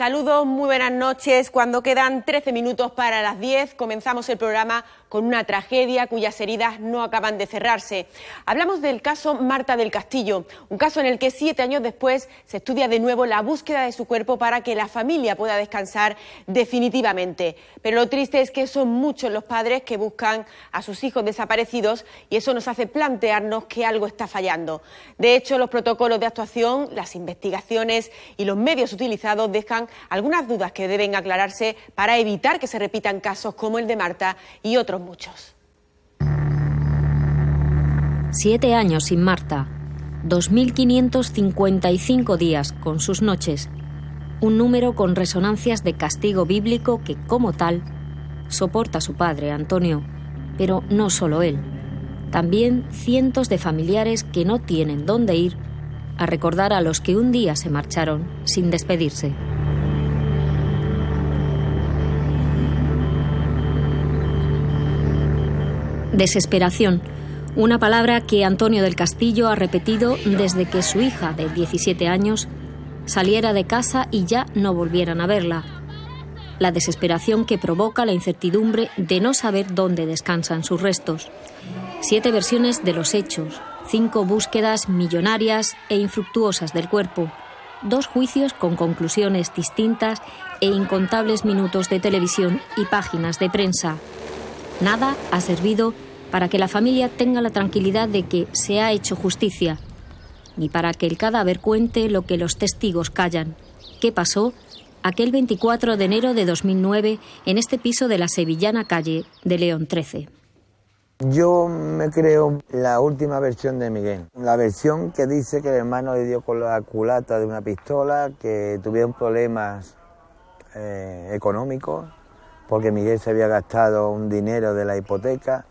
Saludos, muy buenas noches. Cuando quedan 13 minutos para las 10, comenzamos el programa con una tragedia cuyas heridas no acaban de cerrarse. Hablamos del caso Marta del Castillo, un caso en el que 7 años después se estudia de nuevo la búsqueda de su cuerpo para que la familia pueda descansar definitivamente. Pero lo triste es que son muchos los padres que buscan a sus hijos desaparecidos y eso nos hace plantearnos que algo está fallando. De hecho, los protocolos de actuación, las investigaciones y los medios utilizados dejan algunas dudas que deben aclararse para evitar que se repitan casos como el de Marta y otros muchos. 7 años sin Marta, 2.555 días con sus noches, un número con resonancias de castigo bíblico que, como tal, soporta su padre, Antonio, pero no solo él, también cientos de familiares que no tienen dónde ir a recordar a los que un día se marcharon sin despedirse. Desesperación, una palabra que Antonio del Castillo ha repetido desde que su hija de 17 años saliera de casa y ya no volvieran a verla. La desesperación que provoca la incertidumbre de no saber dónde descansan sus restos. 7 versiones de los hechos, 5 búsquedas millonarias e infructuosas del cuerpo, 2 juicios con conclusiones distintas e incontables minutos de televisión y páginas de prensa. Nada ha servido para que la familia tenga la tranquilidad de que se ha hecho justicia, ni para que el cadáver cuente lo que los testigos callan. ¿Qué pasó aquel 24 de enero de 2009 en este piso de la sevillana calle de León 13? Yo me creo la última versión de Miguel, la versión que dice que el hermano le dio con la culata de una pistola, que tuvieron problemas económicos, porque Miguel se había gastado un dinero de la hipoteca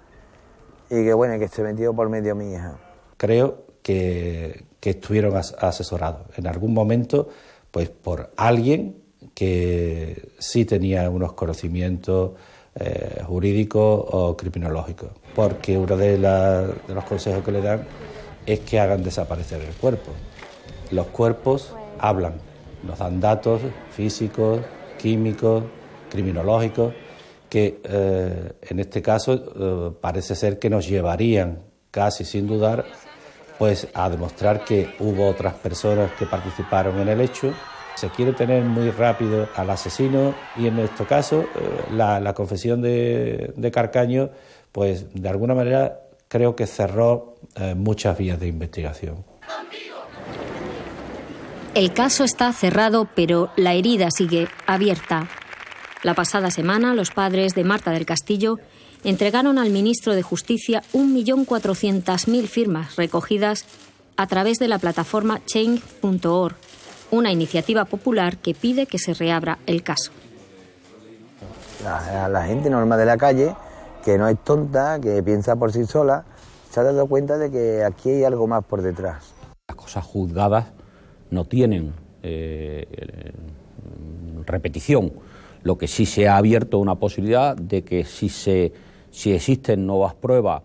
y que bueno, que se metió por medio mi hija. Creo que estuvieron asesorados en algún momento pues por alguien que sí tenía unos conocimientos jurídicos o criminológicos, porque uno de los consejos que le dan es que hagan desaparecer el cuerpo. Los cuerpos hablan, nos dan datos físicos, químicos, criminológicos, que en este caso parece ser que nos llevarían casi sin dudar pues a demostrar que hubo otras personas que participaron en el hecho. Se quiere tener muy rápido al asesino y en este caso la confesión de Carcaño pues de alguna manera creo que cerró muchas vías de investigación. El caso está cerrado, pero la herida sigue abierta. La pasada semana, los padres de Marta del Castillo entregaron al ministro de Justicia 1.400.000 firmas recogidas a través de la plataforma Change.org, una iniciativa popular que pide que se reabra el caso. La gente normal de la calle, que no es tonta, que piensa por sí sola, se ha dado cuenta de que aquí hay algo más por detrás. Las cosas juzgadas no tienen repetición. Lo que sí se ha abierto una posibilidad de que si existen nuevas pruebas,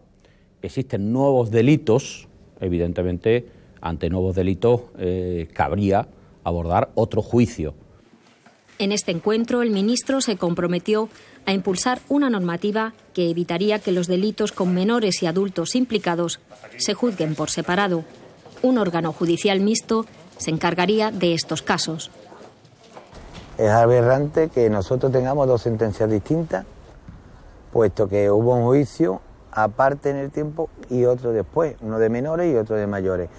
existen nuevos delitos, evidentemente ante nuevos delitos cabría abordar otro juicio. En este encuentro, el ministro se comprometió a impulsar una normativa que evitaría que los delitos con menores y adultos implicados se juzguen por separado. Un órgano judicial mixto se encargaría de estos casos. Es aberrante que nosotros tengamos 2 sentencias distintas, puesto que hubo un juicio aparte en el tiempo y otro después, uno de menores y otro de mayores.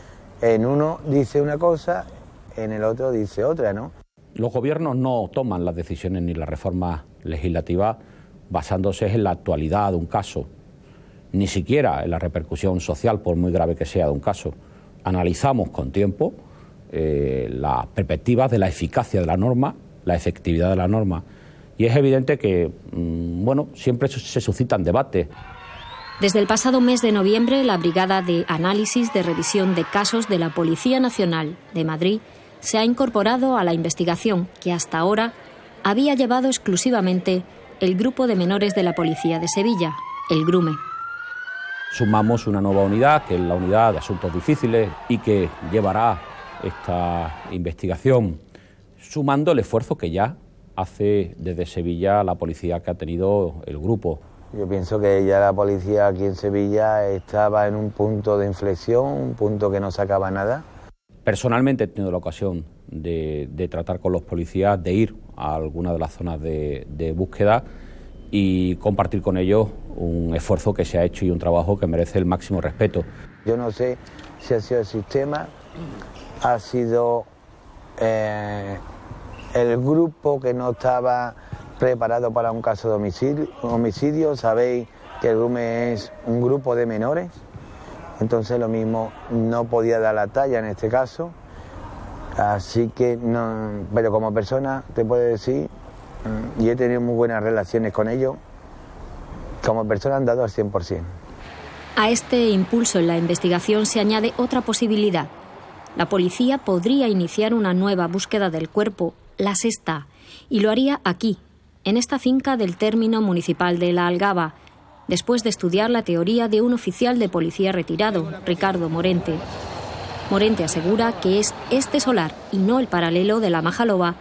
En uno dice una cosa, en el otro dice otra, ¿no? Los gobiernos no toman las decisiones ni las reformas legislativas basándose en la actualidad de un caso, ni siquiera en la repercusión social, por muy grave que sea de un caso. Analizamos con tiempo las perspectivas de la eficacia de la norma, la efectividad de la norma, y es evidente que, siempre se suscitan debates. Desde el pasado mes de noviembre, la Brigada de Análisis de Revisión de Casos de la Policía Nacional de Madrid se ha incorporado a la investigación que hasta ahora había llevado exclusivamente el Grupo de Menores de la Policía de Sevilla, el GRUME. Sumamos una nueva unidad, que es la Unidad de Asuntos Difíciles, y que llevará esta investigación sumando el esfuerzo que ya hace desde Sevilla la policía que ha tenido el grupo. Yo pienso que ya la policía aquí en Sevilla estaba en un punto de inflexión, un punto que no sacaba nada. Personalmente he tenido la ocasión de tratar con los policías, de ir a alguna de las zonas de búsqueda y compartir con ellos un esfuerzo que se ha hecho y un trabajo que merece el máximo respeto. Yo no sé si ha sido el sistema, ha sido el grupo que no estaba preparado para un caso de homicidio. Sabéis que el GRUME es un grupo de menores, entonces lo mismo no podía dar la talla en este caso, así que no, pero como persona te puedo decir, y he tenido muy buenas relaciones con ellos, como persona han dado al 100%. A este impulso en la investigación se añade otra posibilidad. La policía podría iniciar una nueva búsqueda del cuerpo, la sexta, y lo haría aquí, en esta finca del término municipal de La Algaba, después de estudiar la teoría de un oficial de policía retirado, Ricardo Morente. Morente asegura que es este solar y no el paralelo de la Majaloba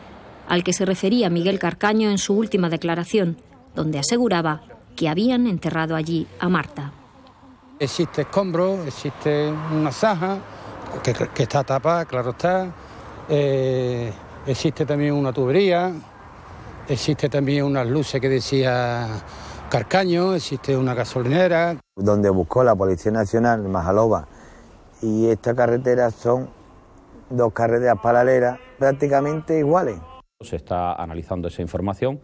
al que se refería Miguel Carcaño en su última declaración, donde aseguraba que habían enterrado allí a Marta. Existe escombro, existe una zaja que está tapada, claro está. Existe también una tubería, existe también unas luces que decía Carcaño, existe una gasolinera. Donde buscó la Policía Nacional, Majaloba, y esta carretera son dos carreteras paralelas prácticamente iguales. Se está analizando esa información.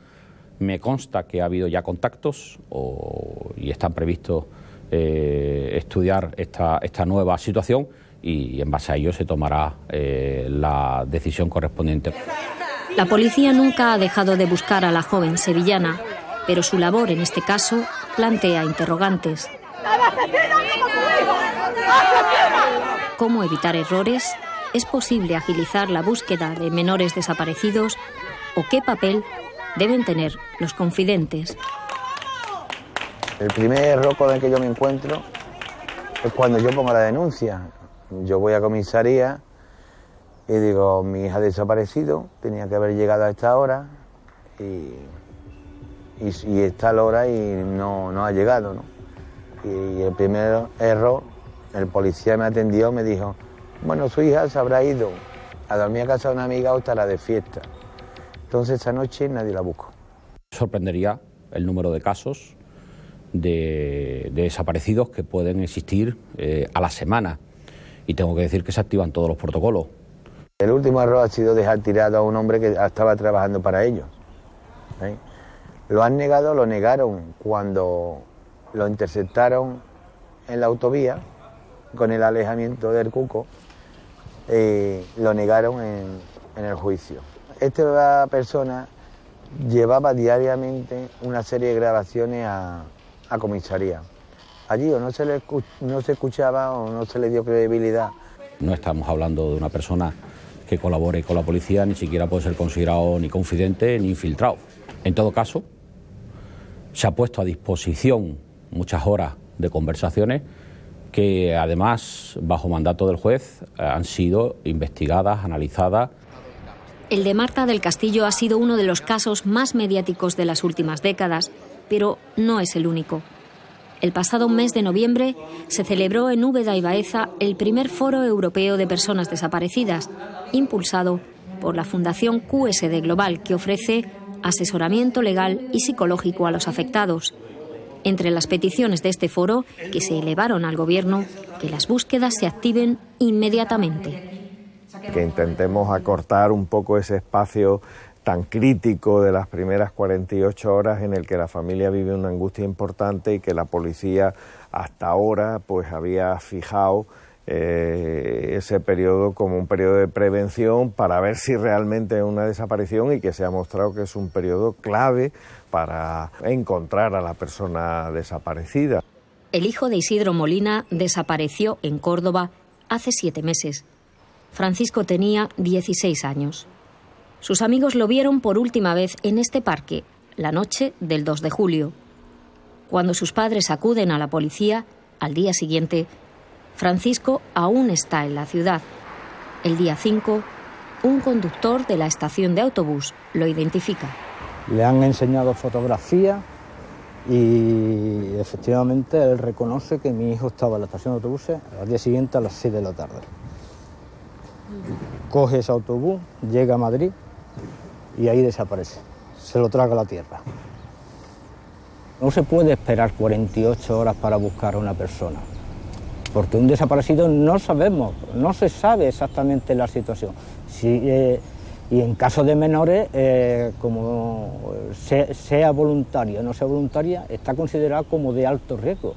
Me consta que ha habido ya contactos y están previstos estudiar esta nueva situación y en base a ello se tomará la decisión correspondiente. La policía nunca ha dejado de buscar a la joven sevillana, pero su labor en este caso plantea interrogantes. ¿Cómo evitar errores? ¿Es posible agilizar la búsqueda de menores desaparecidos? ¿O qué papel deben tener los confidentes? El primer error con el que yo me encuentro es cuando yo pongo la denuncia. Yo voy a comisaría y digo, mi hija ha desaparecido, tenía que haber llegado a esta hora y está la hora y no ha llegado, ¿no? Y el primer error, el policía me atendió, me dijo, bueno, su hija se habrá ido a dormir a casa de una amiga o estará de fiesta. Entonces esa noche nadie la buscó. Sorprendería el número de casos de desaparecidos que pueden existir a la semana. Y tengo que decir que se activan todos los protocolos. El último error ha sido dejar tirado a un hombre que estaba trabajando para ellos. Lo han negado, lo negaron cuando lo interceptaron en la autovía con el alejamiento del Cuco. Lo negaron en el juicio. Esta persona llevaba diariamente una serie de grabaciones a comisaría. Allí o no se escuchaba o no se le dio credibilidad. No estamos hablando de una persona que colabore con la policía, ni siquiera puede ser considerado ni confidente ni infiltrado. En todo caso, se ha puesto a disposición muchas horas de conversaciones que además, bajo mandato del juez, han sido investigadas, analizadas. El de Marta del Castillo ha sido uno de los casos más mediáticos de las últimas décadas, pero no es el único. El pasado mes de noviembre se celebró en Úbeda y Baeza el primer Foro Europeo de Personas Desaparecidas, impulsado por la Fundación QSD Global, que ofrece asesoramiento legal y psicológico a los afectados. Entre las peticiones de este foro, que se elevaron al Gobierno, que las búsquedas se activen inmediatamente. Que intentemos acortar un poco ese espacio tan crítico de las primeras 48 horas en el que la familia vive una angustia importante y que la policía hasta ahora pues había fijado ese periodo como un periodo de prevención para ver si realmente es una desaparición y que se ha mostrado que es un periodo clave para encontrar a la persona desaparecida. El hijo de Isidro Molina desapareció en Córdoba hace 7 meses. Francisco tenía 16 años. Sus amigos lo vieron por última vez en este parque, la noche del 2 de julio. Cuando sus padres acuden a la policía, al día siguiente, Francisco aún está en la ciudad. El día 5 un conductor de la estación de autobús lo identifica. Le han enseñado fotografías y efectivamente él reconoce que mi hijo estaba en la estación de autobuses al día siguiente a las 6 de la tarde. Coge ese autobús, llega a Madrid y ahí desaparece. Se lo traga la tierra. No se puede esperar 48 horas para buscar a una persona, porque un desaparecido no sabemos, no se sabe exactamente la situación. Y en caso de menores, como sea voluntaria o no sea voluntaria, está considerada como de alto riesgo.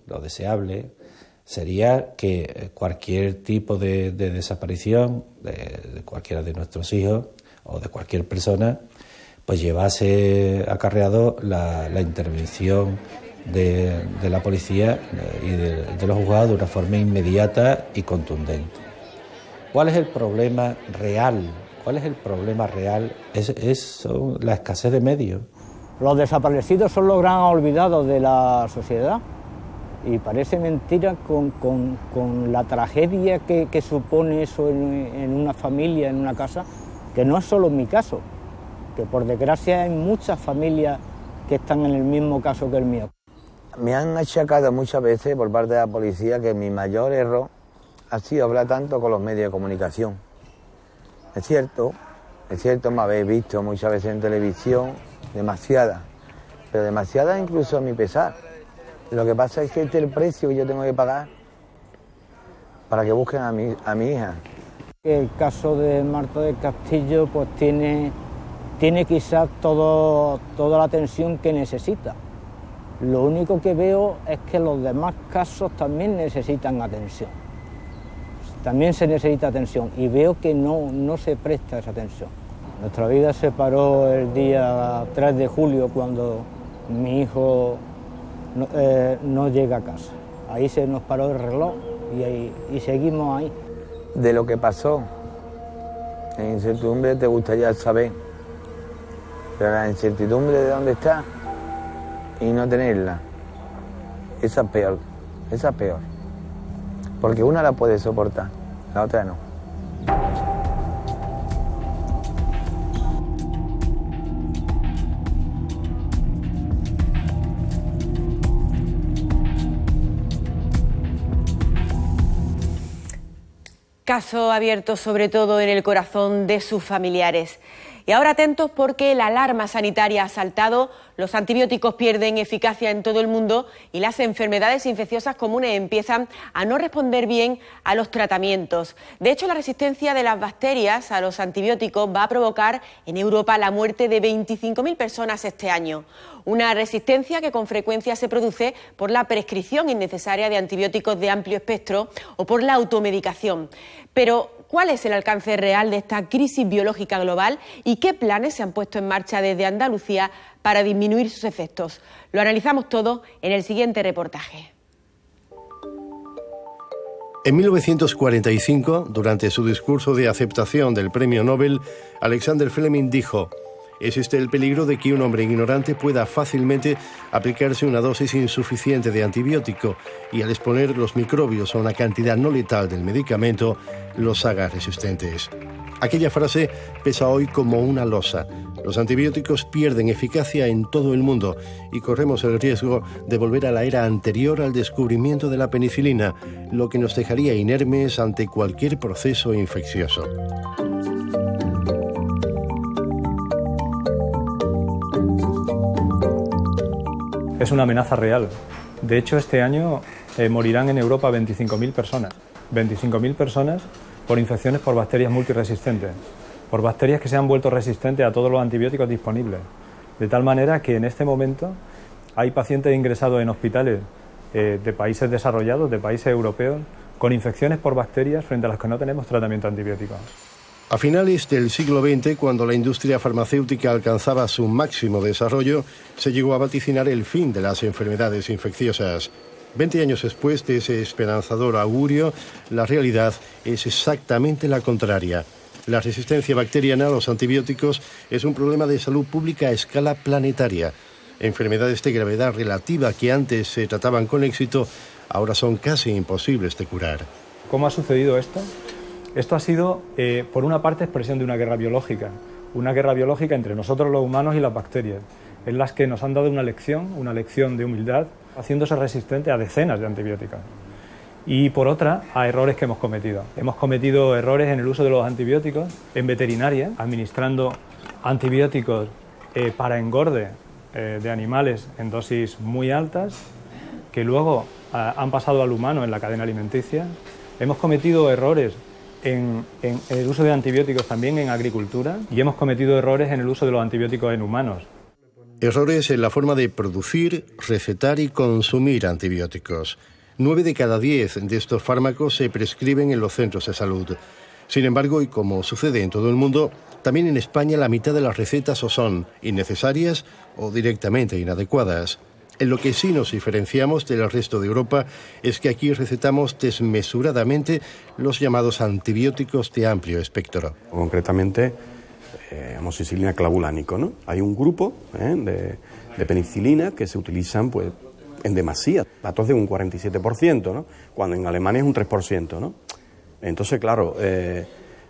Lo deseable sería que cualquier tipo de desaparición de cualquiera de nuestros hijos o de cualquier persona pues llevase acarreado la intervención de la policía y de los juzgados de una forma inmediata y contundente. ¿Cuál es el problema real? ¿Cuál es el problema real? Es la escasez de medios. Los desaparecidos son los gran olvidados de la sociedad y parece mentira con la tragedia que supone eso en una familia, en una casa, que no es solo en mi caso, que por desgracia hay muchas familias que están en el mismo caso que el mío. Me han achacado muchas veces por parte de la policía que mi mayor error ha sido hablar tanto con los medios de comunicación. Es cierto, me habéis visto muchas veces en televisión, demasiadas, pero demasiadas incluso a mi pesar. Lo que pasa es que este es el precio que yo tengo que pagar para que busquen a mi hija. El caso de Marta del Castillo pues tiene quizás toda la atención que necesita. Lo único que veo es que los demás casos también necesitan atención. También se necesita atención y veo que no se presta esa atención. Nuestra vida se paró el día 3 de julio cuando mi hijo no llega a casa. Ahí se nos paró el reloj y seguimos ahí. De lo que pasó, en incertidumbre te gustaría saber, pero la incertidumbre de dónde está y no tenerla, esa es peor. Porque una la puede soportar, la otra no. Caso abierto sobre todo en el corazón de sus familiares. Y ahora atentos porque la alarma sanitaria ha saltado, los antibióticos pierden eficacia en todo el mundo y las enfermedades infecciosas comunes empiezan a no responder bien a los tratamientos. De hecho, la resistencia de las bacterias a los antibióticos va a provocar en Europa la muerte de 25.000 personas este año. Una resistencia que con frecuencia se produce por la prescripción innecesaria de antibióticos de amplio espectro o por la automedicación. Pero, ¿cuál es el alcance real de esta crisis biológica global y qué planes se han puesto en marcha desde Andalucía para disminuir sus efectos? Lo analizamos todo en el siguiente reportaje. En 1945, durante su discurso de aceptación del Premio Nobel, Alexander Fleming dijo: existe el peligro de que un hombre ignorante pueda fácilmente aplicarse una dosis insuficiente de antibiótico y al exponer los microbios a una cantidad no letal del medicamento, los haga resistentes. Aquella frase pesa hoy como una losa. Los antibióticos pierden eficacia en todo el mundo y corremos el riesgo de volver a la era anterior al descubrimiento de la penicilina, lo que nos dejaría inermes ante cualquier proceso infeccioso. Es una amenaza real. De hecho, este año morirán en Europa 25.000 personas. 25.000 personas por infecciones por bacterias multiresistentes, por bacterias que se han vuelto resistentes a todos los antibióticos disponibles. De tal manera que en este momento hay pacientes ingresados en hospitales de países desarrollados, de países europeos, con infecciones por bacterias frente a las que no tenemos tratamiento antibiótico. A finales del siglo XX, cuando la industria farmacéutica alcanzaba su máximo desarrollo, se llegó a vaticinar el fin de las enfermedades infecciosas. 20 años después de ese esperanzador augurio, la realidad es exactamente la contraria. La resistencia bacteriana a los antibióticos es un problema de salud pública a escala planetaria. Enfermedades de gravedad relativa que antes se trataban con éxito, ahora son casi imposibles de curar. ¿Cómo ha sucedido esto? Esto ha sido, por una parte, expresión de una guerra biológica entre nosotros los humanos y las bacterias, en las que nos han dado una lección de humildad, haciéndose resistente a decenas de antibióticos. Y por otra, a errores que hemos cometido. Hemos cometido errores en el uso de los antibióticos en veterinaria, administrando antibióticos para engorde de animales en dosis muy altas, que luego han pasado al humano en la cadena alimenticia. Hemos cometido errores en el uso de antibióticos también en agricultura y hemos cometido errores en el uso de los antibióticos en humanos. Errores en la forma de producir, recetar y consumir antibióticos. 9 de cada 10 de estos fármacos se prescriben en los centros de salud. Sin embargo, y como sucede en todo el mundo, también en España la mitad de las recetas o son innecesarias o directamente inadecuadas. En lo que sí nos diferenciamos del resto de Europa es que aquí recetamos desmesuradamente los llamados antibióticos de amplio espectro. Concretamente, amoxicilina clavulánico, ¿no? Hay un grupo de penicilina que se utilizan pues, en demasía, datos de un 47%, ¿no? Cuando en Alemania es un 3%, ¿no? Entonces, claro,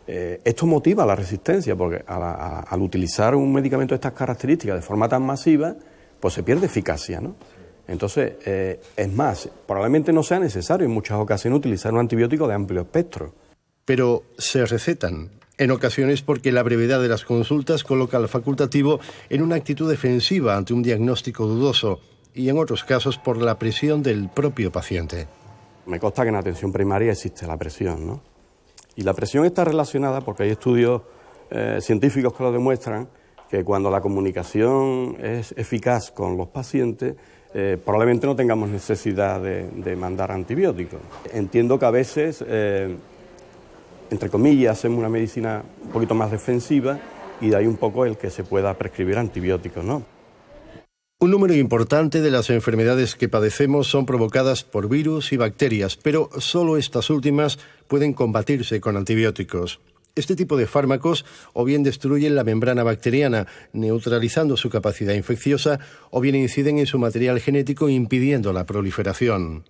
esto motiva la resistencia, porque al utilizar un medicamento de estas características de forma tan masiva, pues se pierde eficacia, ¿no? Entonces, es más, probablemente no sea necesario en muchas ocasiones utilizar un antibiótico de amplio espectro. Pero se recetan, en ocasiones porque la brevedad de las consultas coloca al facultativo en una actitud defensiva ante un diagnóstico dudoso y en otros casos por la presión del propio paciente. Me consta que en atención primaria existe la presión, ¿no? Y la presión está relacionada porque hay estudios científicos que lo demuestran, que cuando la comunicación es eficaz con los pacientes, probablemente no tengamos necesidad de mandar antibióticos. Entiendo que a veces, entre comillas, hacemos una medicina un poquito más defensiva y de ahí un poco el que se pueda prescribir antibióticos, ¿no? Un número importante de las enfermedades que padecemos son provocadas por virus y bacterias, pero solo estas últimas pueden combatirse con antibióticos. Este tipo de fármacos o bien destruyen la membrana bacteriana, neutralizando su capacidad infecciosa, o bien inciden en su material genético, impidiendo la proliferación.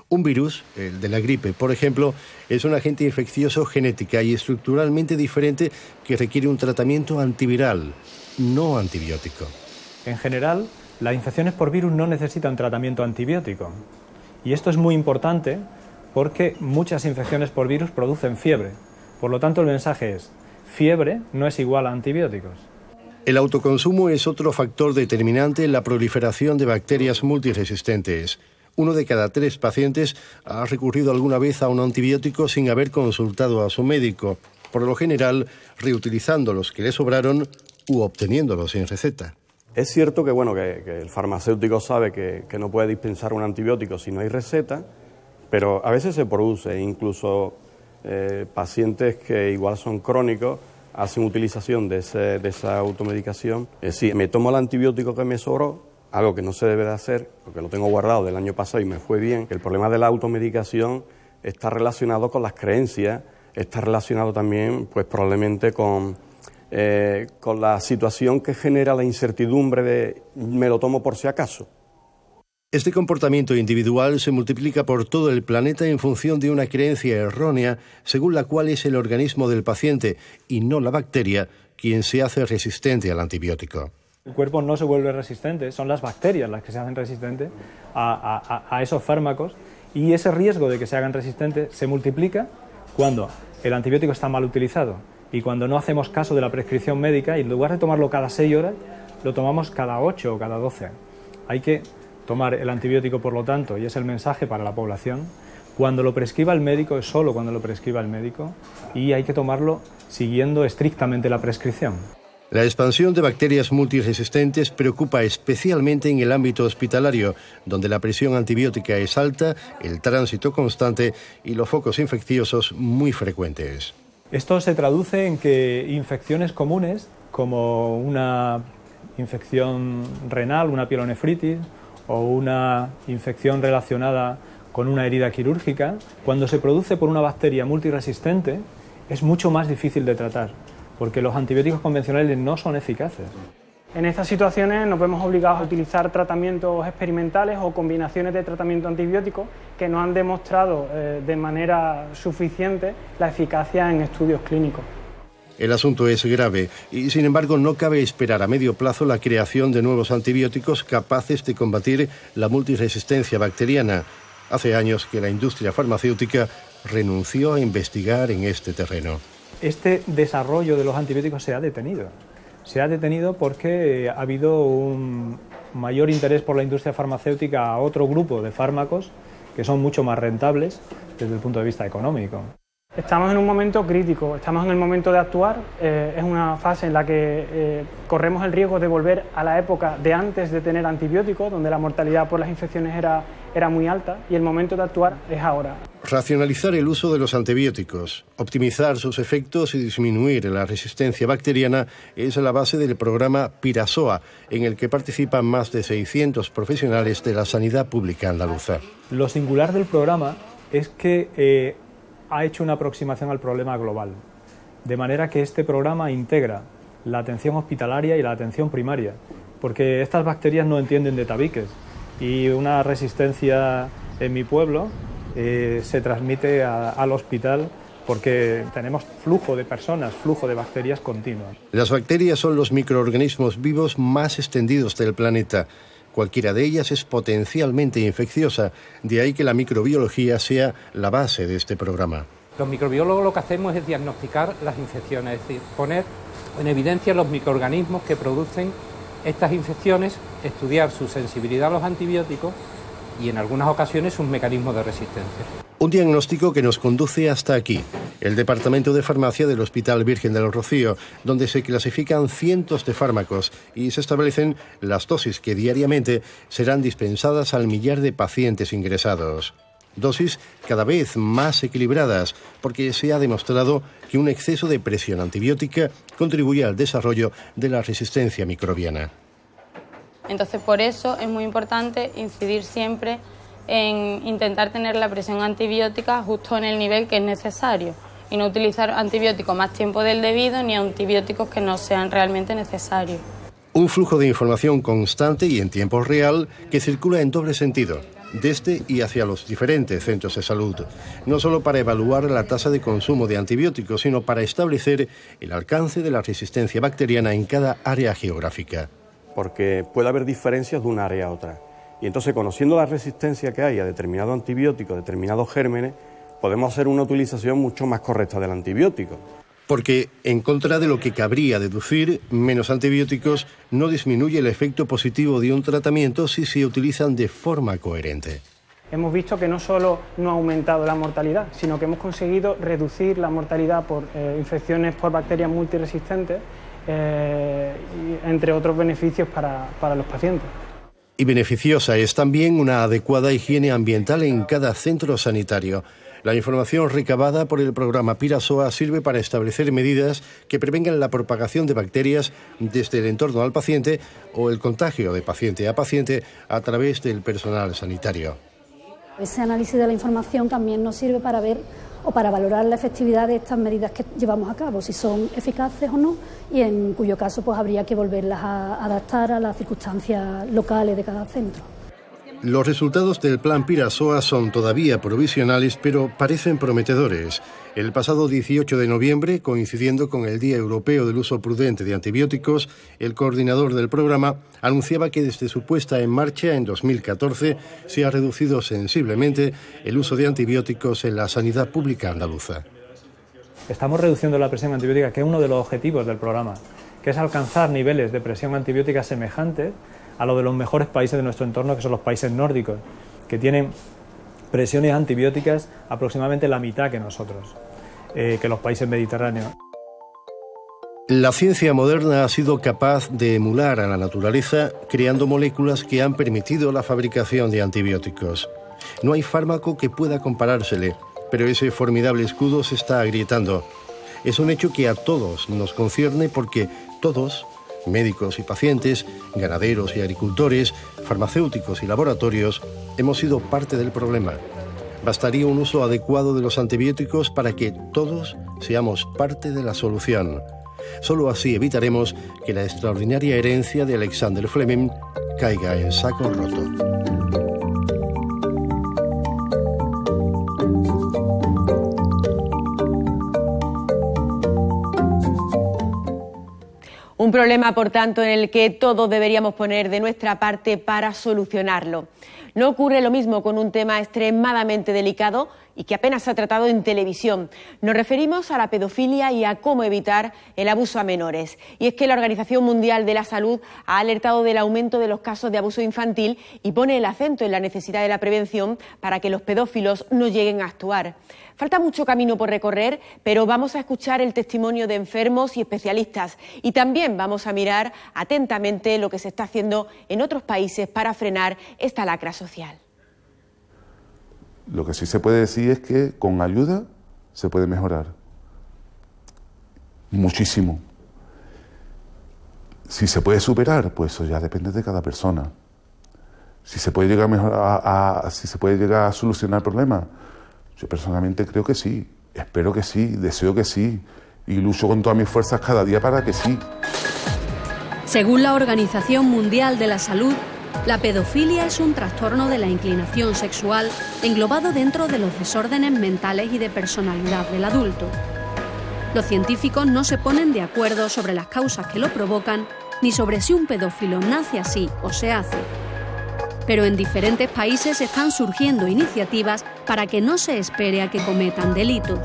Un virus, el de la gripe, por ejemplo, es un agente infeccioso genética y estructuralmente diferente que requiere un tratamiento antiviral, no antibiótico. En general, las infecciones por virus no necesitan tratamiento antibiótico. Y esto es muy importante porque muchas infecciones por virus producen fiebre. Por lo tanto, el mensaje es: fiebre no es igual a antibióticos. El autoconsumo es otro factor determinante en la proliferación de bacterias multiresistentes. 1 de cada 3 pacientes ha recurrido alguna vez a un antibiótico sin haber consultado a su médico, por lo general reutilizando los que le sobraron u obteniéndolos sin receta. Es cierto que, que el farmacéutico sabe que no puede dispensar un antibiótico si no hay receta, pero a veces se produce, incluso pacientes que igual son crónicos hacen utilización de esa automedicación. Si me tomo el antibiótico que me sobró, algo que no se debe de hacer, porque lo tengo guardado del año pasado y me fue bien, el problema de la automedicación está relacionado con las creencias, está relacionado también pues probablemente con la situación que genera la incertidumbre de me lo tomo por si acaso. Este comportamiento individual se multiplica por todo el planeta en función de una creencia errónea, según la cual es el organismo del paciente y no la bacteria quien se hace resistente al antibiótico. El cuerpo no se vuelve resistente, son las bacterias las que se hacen resistentes a esos fármacos, y ese riesgo de que se hagan resistentes se multiplica cuando el antibiótico está mal utilizado y cuando no hacemos caso de la prescripción médica y en lugar de tomarlo cada 6 horas, lo tomamos cada 8 o cada 12. Hay que tomar el antibiótico, por lo tanto, y es el mensaje para la población, cuando lo prescriba el médico, es solo cuando lo prescriba el médico, y hay que tomarlo siguiendo estrictamente la prescripción. La expansión de bacterias multiresistentes preocupa especialmente en el ámbito hospitalario, donde la presión antibiótica es alta, el tránsito constante y los focos infecciosos muy frecuentes. Esto se traduce en que infecciones comunes, como una infección renal, una pielonefritis, o una infección relacionada con una herida quirúrgica, cuando se produce por una bacteria multiresistente, es mucho más difícil de tratar, porque los antibióticos convencionales no son eficaces. En estas situaciones nos vemos obligados a utilizar tratamientos experimentales o combinaciones de tratamiento antibiótico que no han demostrado de manera suficiente la eficacia en estudios clínicos. El asunto es grave y, sin embargo, no cabe esperar a medio plazo la creación de nuevos antibióticos capaces de combatir la multiresistencia bacteriana. Hace años que la industria farmacéutica renunció a investigar en este terreno. Este desarrollo de los antibióticos se ha detenido. Se ha detenido porque ha habido un mayor interés por la industria farmacéutica a otro grupo de fármacos que son mucho más rentables desde el punto de vista económico. Estamos en un momento crítico, estamos en el momento de actuar, es una fase en la que corremos el riesgo de volver a la época de antes de tener antibióticos, donde la mortalidad por las infecciones era muy alta, y el momento de actuar es ahora. Racionalizar el uso de los antibióticos, optimizar sus efectos y disminuir la resistencia bacteriana es la base del programa Pirasoa, en el que participan más de 600 profesionales de la sanidad pública andaluza. Lo singular del programa es que ha hecho una aproximación al problema global, de manera que este programa integra la atención hospitalaria y la atención primaria, porque estas bacterias no entienden de tabiques y una resistencia en mi pueblo se transmite al hospital porque tenemos flujo de personas, flujo de bacterias continuas. Las bacterias son los microorganismos vivos más extendidos del planeta. Cualquiera de ellas es potencialmente infecciosa, de ahí que la microbiología sea la base de este programa. Los microbiólogos lo que hacemos es diagnosticar las infecciones, es decir, poner en evidencia los microorganismos que producen estas infecciones, estudiar su sensibilidad a los antibióticos y en algunas ocasiones sus mecanismos de resistencia. Un diagnóstico que nos conduce hasta aquí, el Departamento de Farmacia del Hospital Virgen del Rocío, donde se clasifican cientos de fármacos y se establecen las dosis que diariamente serán dispensadas al millar de pacientes ingresados. Dosis cada vez más equilibradas, porque se ha demostrado que un exceso de presión antibiótica contribuye al desarrollo de la resistencia microbiana. Entonces, por eso es muy importante incidir siempre en intentar tener la presión antibiótica justo en el nivel que es necesario y no utilizar antibióticos más tiempo del debido ni antibióticos que no sean realmente necesarios. Un flujo de información constante y en tiempo real que circula en doble sentido, desde y hacia los diferentes centros de salud, no solo para evaluar la tasa de consumo de antibióticos, sino para establecer el alcance de la resistencia bacteriana en cada área geográfica. Porque puede haber diferencias de un área a otra. Y entonces, conociendo la resistencia que hay a determinado antibiótico, determinados gérmenes, podemos hacer una utilización mucho más correcta del antibiótico. Porque, en contra de lo que cabría deducir, menos antibióticos no disminuye el efecto positivo de un tratamiento si se utilizan de forma coherente. Hemos visto que no solo no ha aumentado la mortalidad, sino que hemos conseguido reducir la mortalidad por infecciones por bacterias multiresistentes, entre otros beneficios para los pacientes. Y beneficiosa es también una adecuada higiene ambiental en cada centro sanitario. La información recabada por el programa Pirasoa sirve para establecer medidas que prevengan la propagación de bacterias desde el entorno al paciente o el contagio de paciente a paciente a través del personal sanitario. Ese análisis de la información también nos sirve para ver o para valorar la efectividad de estas medidas que llevamos a cabo, si son eficaces o no, y en cuyo caso pues habría que volverlas a adaptar a las circunstancias locales de cada centro. Los resultados del plan Pirasoa son todavía provisionales, pero parecen prometedores. El pasado 18 de noviembre, coincidiendo con el Día Europeo del Uso Prudente de Antibióticos, el coordinador del programa anunciaba que desde su puesta en marcha en 2014 se ha reducido sensiblemente el uso de antibióticos en la sanidad pública andaluza. Estamos reduciendo la presión antibiótica, que es uno de los objetivos del programa, que es alcanzar niveles de presión antibiótica semejantes a lo de los mejores países de nuestro entorno, que son los países nórdicos, que tienen presiones antibióticas aproximadamente la mitad que nosotros, que los países mediterráneos. La ciencia moderna ha sido capaz de emular a la naturaleza creando moléculas que han permitido la fabricación de antibióticos. No hay fármaco que pueda comparársele, pero ese formidable escudo se está agrietando. Es un hecho que a todos nos concierne porque todos, médicos y pacientes, ganaderos y agricultores, farmacéuticos y laboratorios, hemos sido parte del problema. Bastaría un uso adecuado de los antibióticos para que todos seamos parte de la solución. Solo así evitaremos que la extraordinaria herencia de Alexander Fleming caiga en saco roto. Un problema, por tanto, en el que todos deberíamos poner de nuestra parte para solucionarlo. No ocurre lo mismo con un tema extremadamente delicado y que apenas se ha tratado en televisión. Nos referimos a la pedofilia y a cómo evitar el abuso a menores. Y es que la Organización Mundial de la Salud ha alertado del aumento de los casos de abuso infantil y pone el acento en la necesidad de la prevención para que los pedófilos no lleguen a actuar. Falta mucho camino por recorrer, pero vamos a escuchar el testimonio de enfermos y especialistas y también vamos a mirar atentamente lo que se está haciendo en otros países para frenar esta lacra social. Lo que sí se puede decir es que con ayuda se puede mejorar muchísimo. Si se puede superar, pues eso ya depende de cada persona. Si se puede llegar a mejorar, si se puede llegar a solucionar problemas, yo personalmente creo que sí, espero que sí, deseo que sí y lucho con todas mis fuerzas cada día para que sí. Según la Organización Mundial de la Salud, la pedofilia es un trastorno de la inclinación sexual englobado dentro de los desórdenes mentales y de personalidad del adulto. Los científicos no se ponen de acuerdo sobre las causas que lo provocan ni sobre si un pedófilo nace así o se hace. Pero en diferentes países están surgiendo iniciativas para que no se espere a que cometan delitos.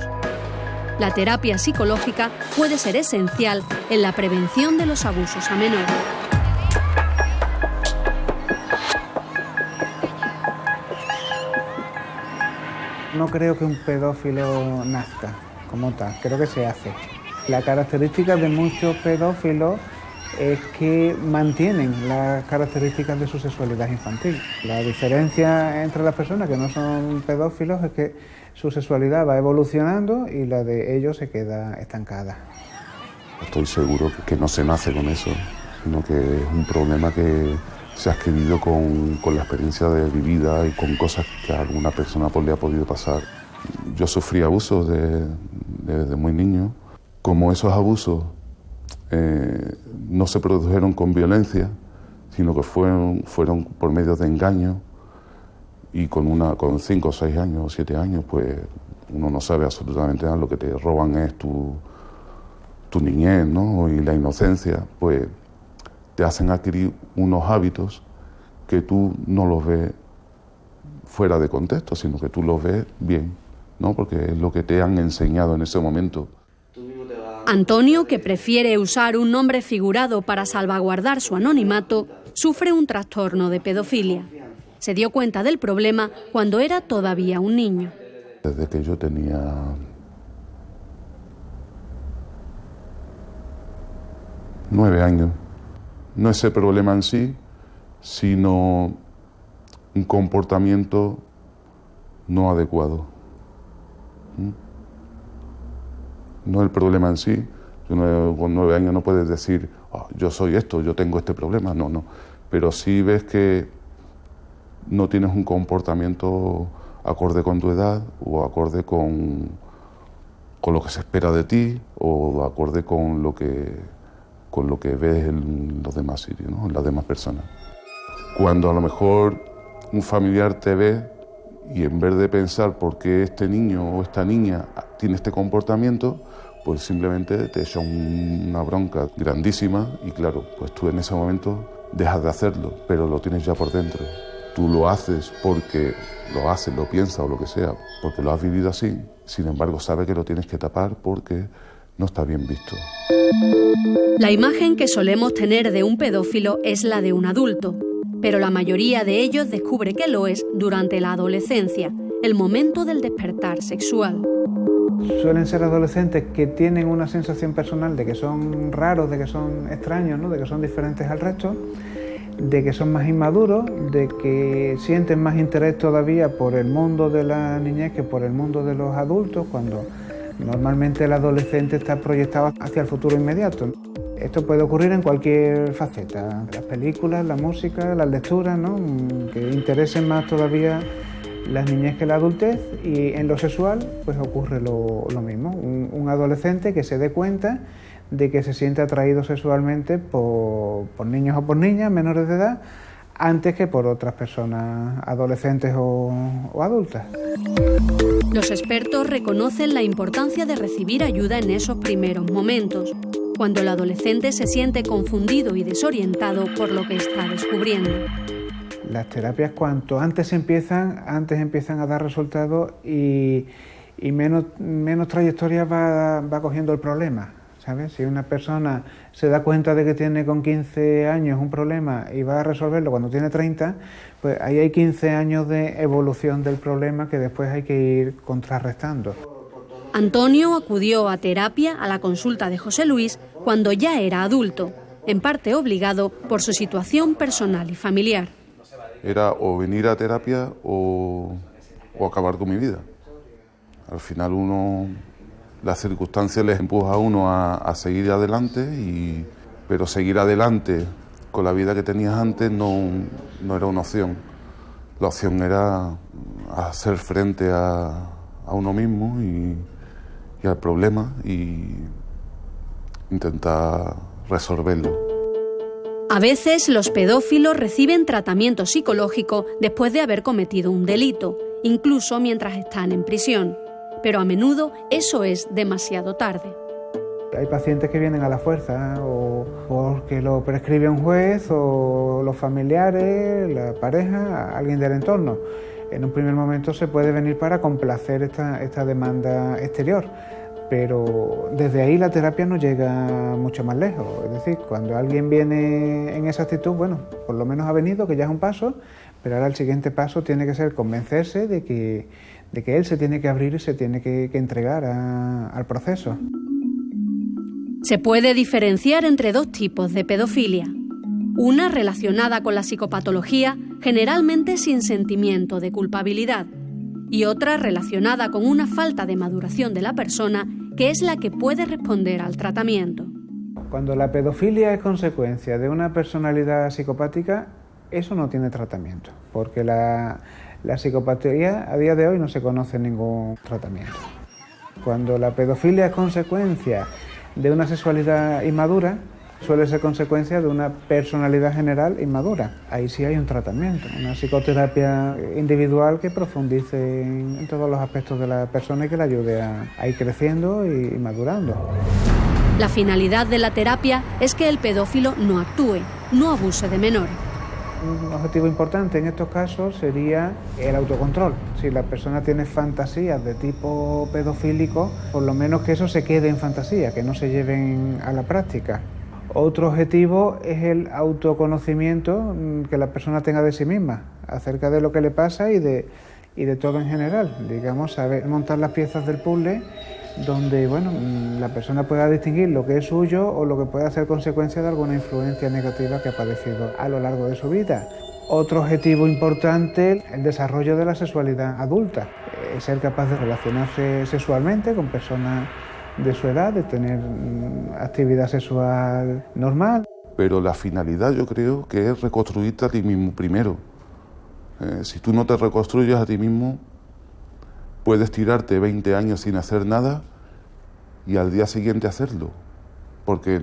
La terapia psicológica puede ser esencial en la prevención de los abusos a menores. No creo que un pedófilo nazca como tal, creo que se hace. La característica de muchos pedófilos es que mantienen las características de su sexualidad infantil. La diferencia entre las personas que no son pedófilos es que su sexualidad va evolucionando y la de ellos se queda estancada. Estoy seguro que no se nace con eso, sino que es un problema que se ha adquirido con la experiencia de vivida y con cosas que a alguna persona le ha podido pasar. Yo sufrí abusos desde muy niño. Como esos abusos no se produjeron con violencia, sino que fueron por medio de engaño y con 5, 6 años o 7 años, pues uno no sabe absolutamente nada, lo que te roban es tu niñez, ¿no? Y la inocencia, pues te hacen adquirir unos hábitos que tú no los ves fuera de contexto, sino que tú los ves bien, ¿no? Porque es lo que te han enseñado en ese momento. Antonio, que prefiere usar un nombre figurado para salvaguardar su anonimato, sufre un trastorno de pedofilia. Se dio cuenta del problema cuando era todavía un niño. Desde que yo tenía 9 años. No ese problema en sí, sino un comportamiento no adecuado. No el problema en sí. Con 9 años no puedes decir, oh, yo soy esto, yo tengo este problema. No. Pero sí ves que no tienes un comportamiento acorde con tu edad o acorde con lo que se espera de ti o acorde con lo que ves en los demás sitios, ¿no? En las demás personas. Cuando a lo mejor un familiar te ve y en vez de pensar por qué este niño o esta niña tiene este comportamiento, pues simplemente te echa una bronca grandísima y claro, pues tú en ese momento dejas de hacerlo, pero lo tienes ya por dentro. Tú lo haces porque lo piensas o lo que sea, porque lo has vivido así, sin embargo sabes que lo tienes que tapar porque no está bien visto. La imagen que solemos tener de un pedófilo es la de un adulto, pero la mayoría de ellos descubre que lo es durante la adolescencia, el momento del despertar sexual. Suelen ser adolescentes que tienen una sensación personal de que son raros, de que son extraños, ¿no? De que son diferentes al resto, de que son más inmaduros, de que sienten más interés todavía por el mundo de la niñez que por el mundo de los adultos, cuando normalmente el adolescente está proyectado hacia el futuro inmediato. Esto puede ocurrir en cualquier faceta, las películas, la música, las lecturas, ¿no? Que interesen más todavía las niñez que la adultez, y en lo sexual pues ocurre lo mismo. Un adolescente que se dé cuenta de que se siente atraído sexualmente por niños o por niñas menores de edad, antes que por otras personas adolescentes o adultas. Los expertos reconocen la importancia de recibir ayuda en esos primeros momentos, cuando el adolescente se siente confundido y desorientado por lo que está descubriendo. Las terapias, cuanto antes empiezan a dar resultados y menos trayectoria va cogiendo el problema, ¿sabes? Si una persona se da cuenta de que tiene con 15 años un problema y va a resolverlo cuando tiene 30, pues ahí hay 15 años de evolución del problema que después hay que ir contrarrestando. Antonio acudió a terapia a la consulta de José Luis cuando ya era adulto, en parte obligado por su situación personal y familiar. Era o venir a terapia o acabar con mi vida. Al final las circunstancias les empujan a uno a seguir adelante, pero seguir adelante con la vida que tenías antes no era una opción. La opción era hacer frente a uno mismo y al problema y intentar resolverlo. A veces los pedófilos reciben tratamiento psicológico después de haber cometido un delito, incluso mientras están en prisión. Pero a menudo eso es demasiado tarde. Hay pacientes que vienen a la fuerza o porque lo prescribe un juez o los familiares, la pareja, alguien del entorno. En un primer momento se puede venir para complacer esta demanda exterior, pero desde ahí la terapia no llega mucho más lejos. Es decir, cuando alguien viene en esa actitud, bueno, por lo menos ha venido, que ya es un paso, pero ahora el siguiente paso tiene que ser convencerse de que él se tiene que abrir y se tiene que entregar al proceso. Se puede diferenciar entre dos tipos de pedofilia. Una relacionada con la psicopatología, generalmente sin sentimiento de culpabilidad, y otra relacionada con una falta de maduración de la persona, que es la que puede responder al tratamiento. Cuando la pedofilia es consecuencia de una personalidad psicopática, eso no tiene tratamiento, porque la psicopatía a día de hoy no se conoce ningún tratamiento. Cuando la pedofilia es consecuencia de una sexualidad inmadura, suele ser consecuencia de una personalidad general inmadura. Ahí sí hay un tratamiento, una psicoterapia individual que profundice en todos los aspectos de la persona y que la ayude a ir creciendo y madurando. La finalidad de la terapia es que el pedófilo no actúe, no abuse de menores. Un objetivo importante en estos casos sería el autocontrol. Si la persona tiene fantasías de tipo pedofílico, por lo menos que eso se quede en fantasía, que no se lleven a la práctica. Otro objetivo es el autoconocimiento que la persona tenga de sí misma, acerca de lo que le pasa y de todo en general. Digamos, saber montar las piezas del puzzle donde la persona pueda distinguir lo que es suyo o lo que pueda ser consecuencia de alguna influencia negativa que ha padecido a lo largo de su vida. Otro objetivo importante, el desarrollo de la sexualidad adulta, ser capaz de relacionarse sexualmente con personas de su edad, de tener actividad sexual normal. Pero la finalidad yo creo que es reconstruirte a ti mismo primero. Si tú no te reconstruyes a ti mismo, puedes tirarte 20 años sin hacer nada y al día siguiente hacerlo, porque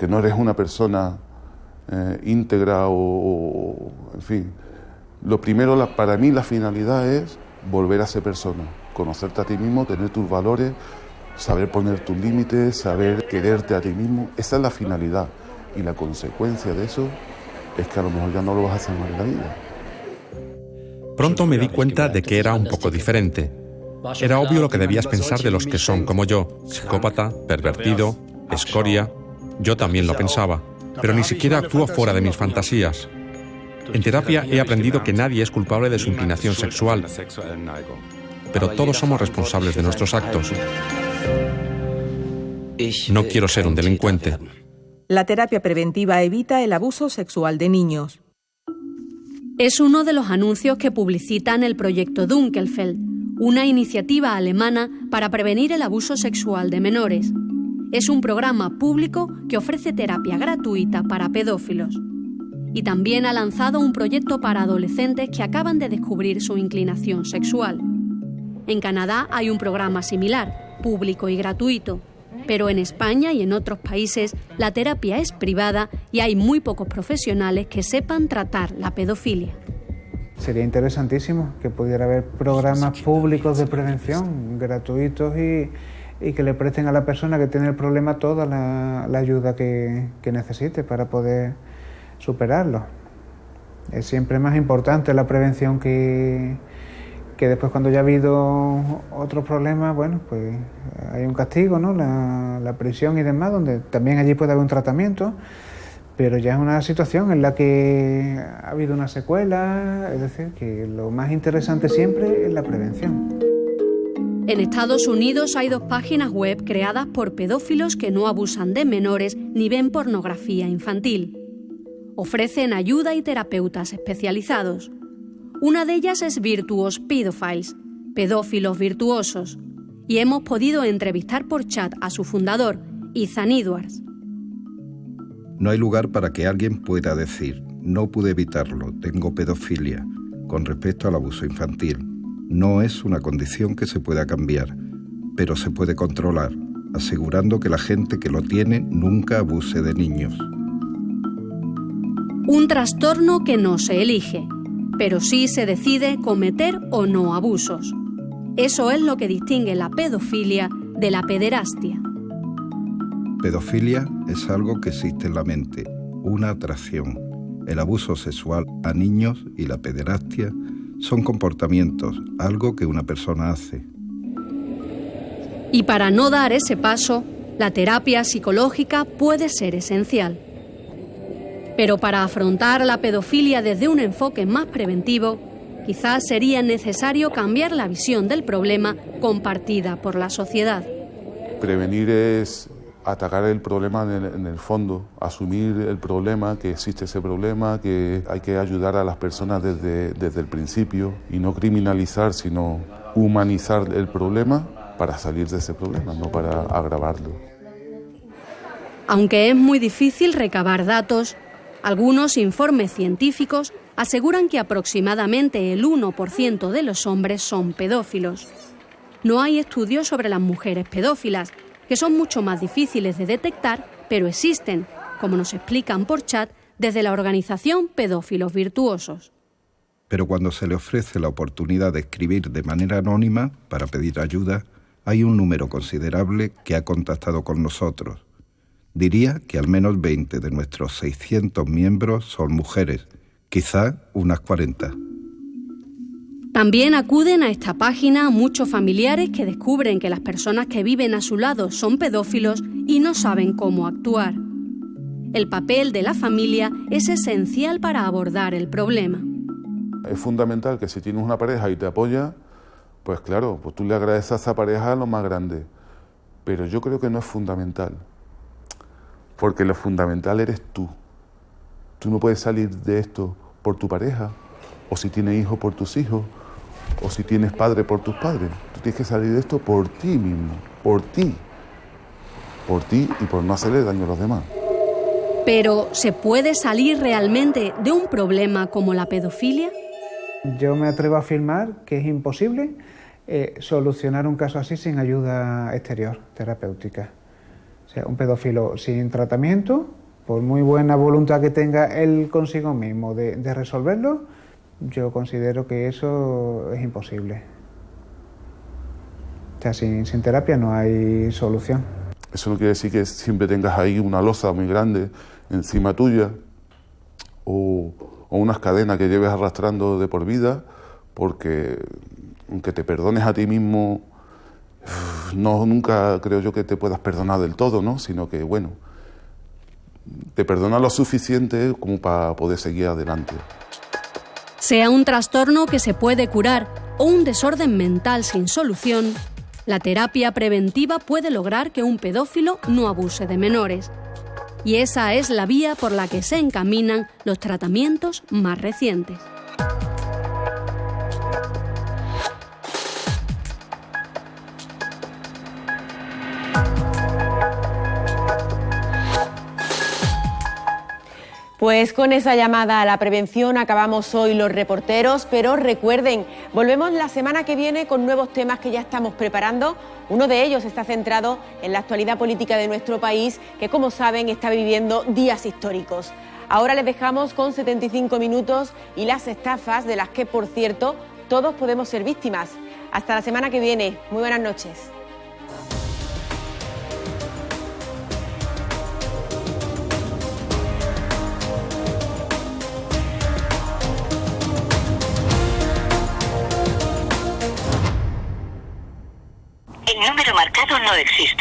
no eres una persona íntegra o en fin. Lo primero, para mí la finalidad es volver a ser persona, conocerte a ti mismo, tener tus valores, saber poner tus límites, saber quererte a ti mismo. Esa es la finalidad y la consecuencia de eso es que a lo mejor ya no lo vas a hacer más en la vida. Pronto me di cuenta de que era un poco diferente. Era obvio lo que debías pensar de los que son como yo, psicópata, pervertido, escoria. Yo también lo pensaba, pero ni siquiera actúo fuera de mis fantasías. En terapia he aprendido que nadie es culpable de su inclinación sexual, pero todos somos responsables de nuestros actos. No quiero ser un delincuente. La terapia preventiva evita el abuso sexual de niños. Es uno de los anuncios que publicitan el proyecto Dunkelfeld, una iniciativa alemana para prevenir el abuso sexual de menores. Es un programa público que ofrece terapia gratuita para pedófilos. Y también ha lanzado un proyecto para adolescentes que acaban de descubrir su inclinación sexual. En Canadá hay un programa similar, público y gratuito. pero en España y en otros países la terapia es privada y hay muy pocos profesionales que sepan tratar la pedofilia. Sería interesantísimo que pudiera haber programas públicos de prevención gratuitos y que le presten a la persona que tiene el problema toda la ayuda que necesite para poder superarlo. Es siempre más importante la prevención que después, cuando ya ha habido otros problemas, bueno, pues hay un castigo, ¿no? La prisión y demás, donde también allí puede haber un tratamiento, pero ya es una situación en la que ha habido una secuela, es decir, que lo más interesante siempre es la prevención. En Estados Unidos hay 2 páginas web creadas por pedófilos que no abusan de menores ni ven pornografía infantil. Ofrecen ayuda y terapeutas especializados. Una de ellas es Virtuous Pedophiles, pedófilos virtuosos, y hemos podido entrevistar por chat a su fundador, Ethan Edwards. No hay lugar para que alguien pueda decir, no pude evitarlo, tengo pedofilia, con respecto al abuso infantil. No es una condición que se pueda cambiar, pero se puede controlar, asegurando que la gente que lo tiene nunca abuse de niños. Un trastorno que no se elige, pero sí se decide cometer o no abusos. Eso es lo que distingue la pedofilia de la pederastia. Pedofilia es algo que existe en la mente, una atracción. El abuso sexual a niños y la pederastia son comportamientos, algo que una persona hace. Y para no dar ese paso, la terapia psicológica puede ser esencial. Pero para afrontar la pedofilia desde un enfoque más preventivo, quizás sería necesario cambiar la visión del problema compartida por la sociedad. Prevenir es atacar el problema en el fondo, asumir el problema, que existe ese problema, que hay que ayudar a las personas desde el principio y no criminalizar, sino humanizar el problema para salir de ese problema, no para agravarlo. Aunque es muy difícil recabar datos, algunos informes científicos aseguran que aproximadamente el 1% de los hombres son pedófilos. No hay estudios sobre las mujeres pedófilas, que son mucho más difíciles de detectar, pero existen, como nos explican por chat desde la organización Pedófilos Virtuosos. Pero cuando se le ofrece la oportunidad de escribir de manera anónima para pedir ayuda, hay un número considerable que ha contactado con nosotros. Diría que al menos 20 de nuestros 600 miembros son mujeres, quizá unas 40. También acuden a esta página muchos familiares que descubren que las personas que viven a su lado son pedófilos y no saben cómo actuar. El papel de la familia es esencial para abordar el problema. Es fundamental que si tienes una pareja y te apoya, pues claro, pues tú le agradeces a esa pareja lo más grande. Pero yo creo que no es fundamental, porque lo fundamental eres tú. Tú no puedes salir de esto por tu pareja, o si tienes hijos por tus hijos, o si tienes padre por tus padres. Tú tienes que salir de esto por ti mismo, por ti y por no hacerle daño a los demás. Pero, ¿se puede salir realmente de un problema como la pedofilia? Yo me atrevo a afirmar que es imposible solucionar un caso así sin ayuda exterior, terapéutica. O sea, un pedófilo sin tratamiento, por muy buena voluntad que tenga él consigo mismo de resolverlo, yo considero que eso es imposible. O sea, sin terapia no hay solución. Eso no quiere decir que siempre tengas ahí una losa muy grande encima tuya o unas cadenas que lleves arrastrando de por vida, porque aunque te perdones a ti mismo, nunca creo yo que te puedas perdonar del todo, ¿no? Sino que, bueno, te perdona lo suficiente como para poder seguir adelante. Sea un trastorno que se puede curar o un desorden mental sin solución, la terapia preventiva puede lograr que un pedófilo no abuse de menores. Y esa es la vía por la que se encaminan los tratamientos más recientes. Pues con esa llamada a la prevención acabamos hoy los reporteros, pero recuerden, Volvemos la semana que viene con nuevos temas que ya estamos preparando. Uno de ellos está centrado en la actualidad política de nuestro país, que como saben está viviendo días históricos. Ahora les dejamos con 75 minutos y las estafas, de las que, por cierto, todos podemos ser víctimas. Hasta la semana que viene. Muy buenas noches. El número marcado no existe.